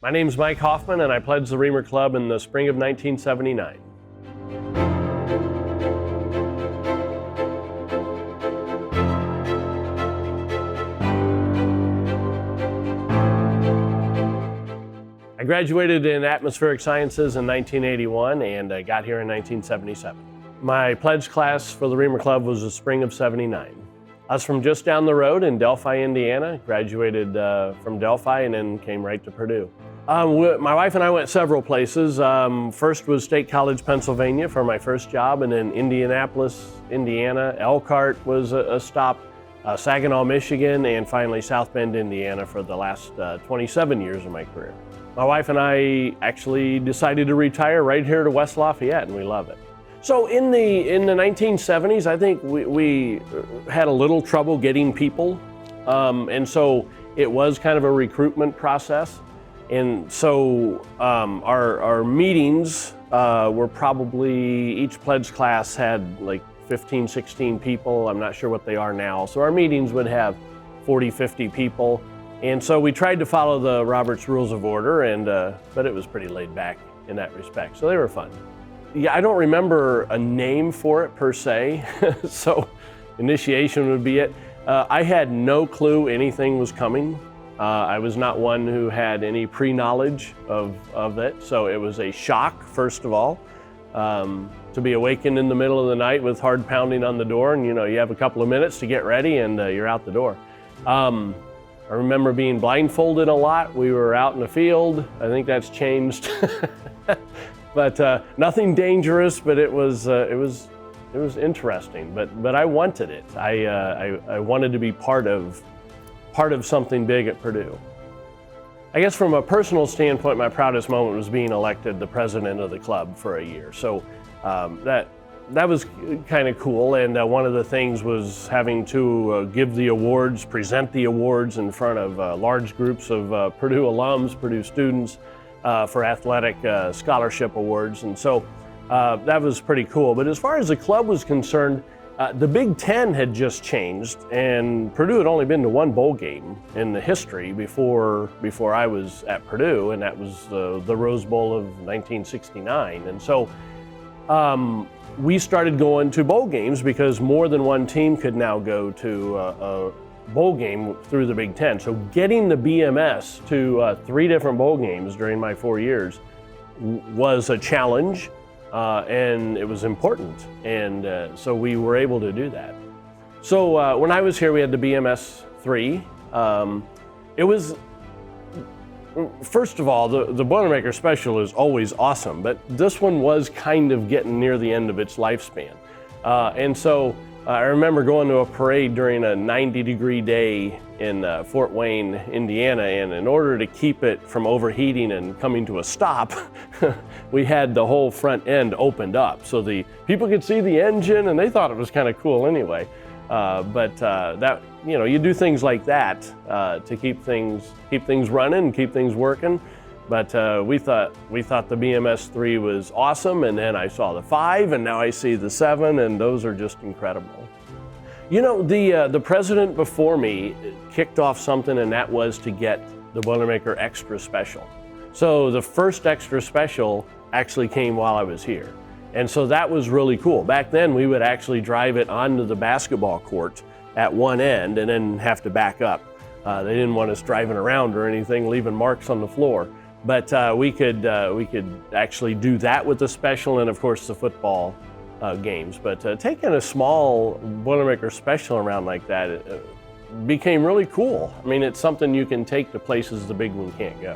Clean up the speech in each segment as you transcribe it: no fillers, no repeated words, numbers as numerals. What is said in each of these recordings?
My name's Mike Hoffman, and I pledged the Reamer Club in the spring of 1979. I graduated in atmospheric sciences in 1981 and got here in 1977. My pledge class for the Reamer Club was the spring of '79. I was from just down the road in Delphi, Indiana, graduated from Delphi and then came right to Purdue. My wife and I went several places. First was State College, Pennsylvania for my first job, and then Indianapolis, Indiana. Elkhart was a stop, Saginaw, Michigan, and finally South Bend, Indiana for the last 27 years of my career. My wife and I actually decided to retire right here to West Lafayette, and we love it. So in the 1970s, I think we had a little trouble getting people, and so it was kind of a recruitment process. And so our meetings were probably, each pledge class had like 15, 16 people. I'm not sure what they are now. So our meetings would have 40, 50 people. And so we tried to follow the Robert's Rules of Order, but it was pretty laid back in that respect. So they were fun. Yeah, I don't remember a name for it per se, so initiation would be it. I had no clue anything was coming. I was not one who had any pre-knowledge of it, so it was a shock, first of all, to be awakened in the middle of the night with hard pounding on the door, and you have a couple of minutes to get ready and you're out the door. I remember being blindfolded a lot. We were out in the field. I think that's changed. But nothing dangerous, but it was interesting. But I wanted it. I wanted to be part of something big at Purdue. I guess from a personal standpoint, my proudest moment was being elected the president of the club for a year. So that was kind of cool. And one of the things was having to give the awards, present the awards in front of large groups of Purdue alums, Purdue students, for athletic scholarship awards, and so that was pretty cool. But as far as the club was concerned, the Big Ten had just changed, and Purdue had only been to one bowl game in the history before I was at Purdue, and that was the Rose Bowl of 1969. And so we started going to bowl games because more than one team could now go to a bowl game through the Big Ten. So getting the BMS to 3 different bowl games during my 4 years was a challenge, and it was important. And so we were able to do that. So when I was here, we had the BMS 3. It was, first of all, the Boilermaker Special is always awesome, but this one was kind of getting near the end of its lifespan. And so I remember going to a parade during a 90-degree day in Fort Wayne, Indiana, and in order to keep it from overheating and coming to a stop, we had the whole front end opened up so the people could see the engine, and they thought it was kind of cool anyway. But that, you do things like that to keep things running, keep things working. But we thought the BMS 3 was awesome, and then I saw the 5, and now I see the 7, and those are just incredible. The president before me kicked off something, and that was to get the Boilermaker Extra Special. So the first Extra Special actually came while I was here. And so that was really cool. Back then, we would actually drive it onto the basketball court at one end and then have to back up. They didn't want us driving around or anything, leaving marks on the floor. But we could actually do that with the special, and of course the football games. But taking a small Boilermaker Special around like that became really cool. I mean, it's something you can take to places the big one can't go.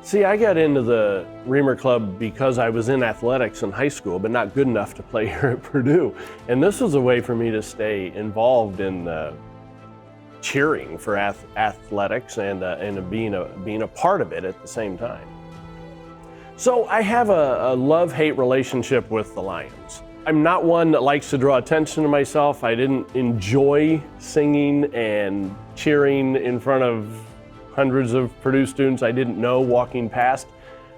See, I got into the Reamer Club because I was in athletics in high school, but not good enough to play here at Purdue. And this was a way for me to stay involved in cheering for athletics and being a part of it at the same time. So I have a love-hate relationship with the Lions. I'm not one that likes to draw attention to myself. I didn't enjoy singing and cheering in front of hundreds of Purdue students I didn't know walking past.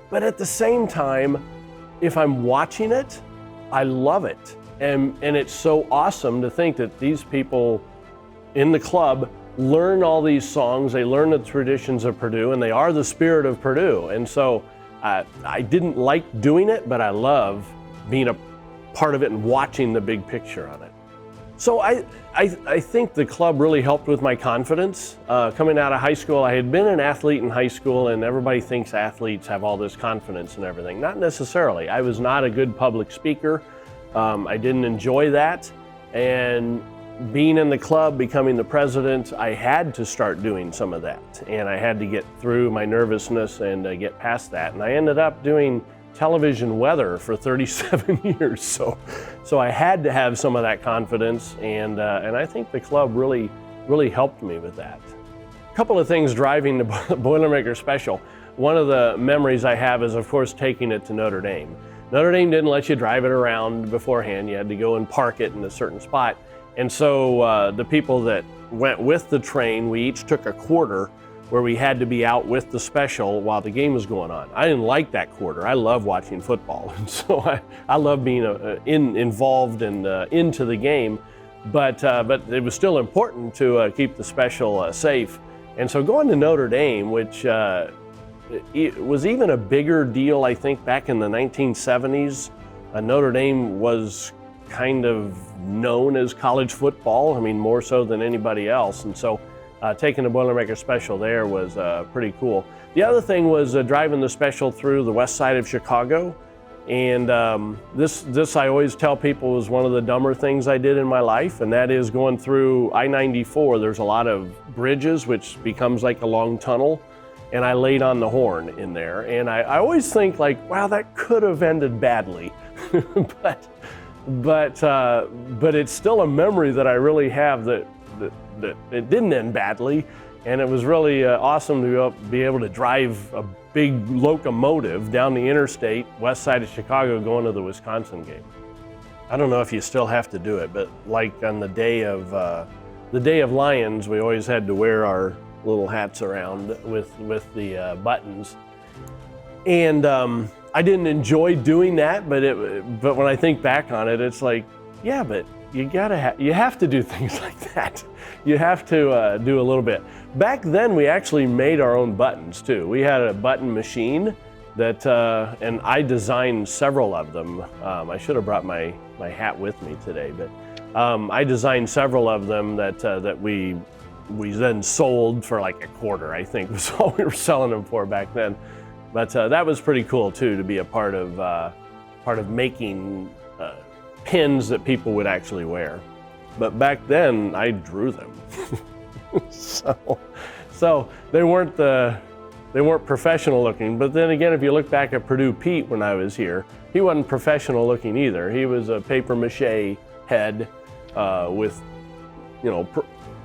But at the same time, if I'm watching it, I love it. And it's so awesome to think that these people in the club learn all these songs, they learn the traditions of Purdue, and they are the spirit of Purdue. And so I didn't like doing it, but I love being a part of it and watching the big picture on it. So I think the club really helped with my confidence. Coming out of high school, I had been an athlete in high school, and everybody thinks athletes have all this confidence and everything. Not necessarily. I was not a good public speaker. I didn't enjoy that. And being in the club, becoming the president, I had to start doing some of that. And I had to get through my nervousness and get past that. And I ended up doing television weather for 37 years. So I had to have some of that confidence, and I think the club really helped me with that. A couple of things driving the Boilermaker Special. One of the memories I have is, of course, taking it to Notre Dame. Notre Dame didn't let you drive it around beforehand. You had to go and park it in a certain spot. And so the people that went with the train, we each took a quarter where we had to be out with the special while the game was going on. I didn't like that quarter. I love watching football. And so I love being involved and into the game, but it was still important to keep the special safe. And so going to Notre Dame, which it was even a bigger deal, I think, back in the 1970s. Notre Dame was kind of known as college football, I mean, more so than anybody else. And so taking the Boilermaker Special there was pretty cool. The other thing was driving the special through the west side of Chicago. And this I always tell people was one of the dumber things I did in my life, and that is going through I-94. There's a lot of bridges, which becomes like a long tunnel, and I laid on the horn in there. And I always think like, wow, that could have ended badly. but it's still a memory that I really have that it didn't end badly, and it was really awesome to be able to drive a big locomotive down the interstate west side of Chicago going to the Wisconsin game. I don't know if you still have to do it, but like on the day of Lions, we always had to wear our little hats around with the buttons, and I didn't enjoy doing that, but when I think back on it, it's like, yeah, but you have to do things like that. You have to do a little bit. Back then, we actually made our own buttons too. We had a button machine that, and I designed several of them. I should have brought my hat with me today, but I designed several of them that we then sold for like a quarter, I think, was all we were selling them for back then. But that was pretty cool too, to be a part of making pins that people would actually wear. But back then, I drew them. so they weren't professional looking. But then again, if you look back at Purdue Pete when I was here, he wasn't professional looking either. He was a paper mache head with,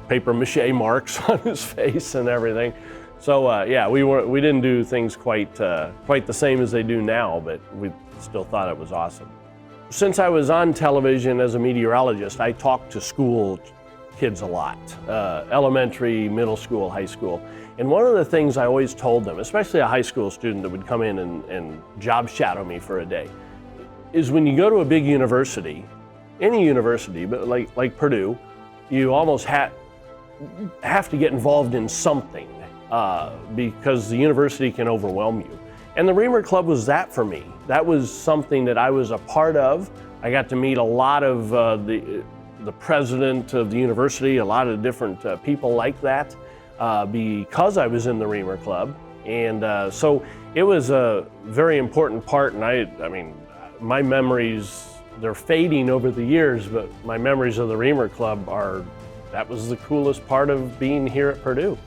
paper mache marks on his face and everything. So yeah, we didn't do things quite the same as they do now, but we still thought it was awesome. Since I was on television as a meteorologist, I talked to school kids a lot, elementary, middle school, high school. And one of the things I always told them, especially a high school student that would come in and job shadow me for a day, is when you go to a big university, any university, but like Purdue, you almost have to get involved in something because the university can overwhelm you. And the Reamer Club was that for me. That was something that I was a part of. I got to meet a lot of the president of the university, a lot of different people like that because I was in the Reamer Club. And so it was a very important part. And I mean, my memories, they're fading over the years, but my memories of the Reamer Club that was the coolest part of being here at Purdue.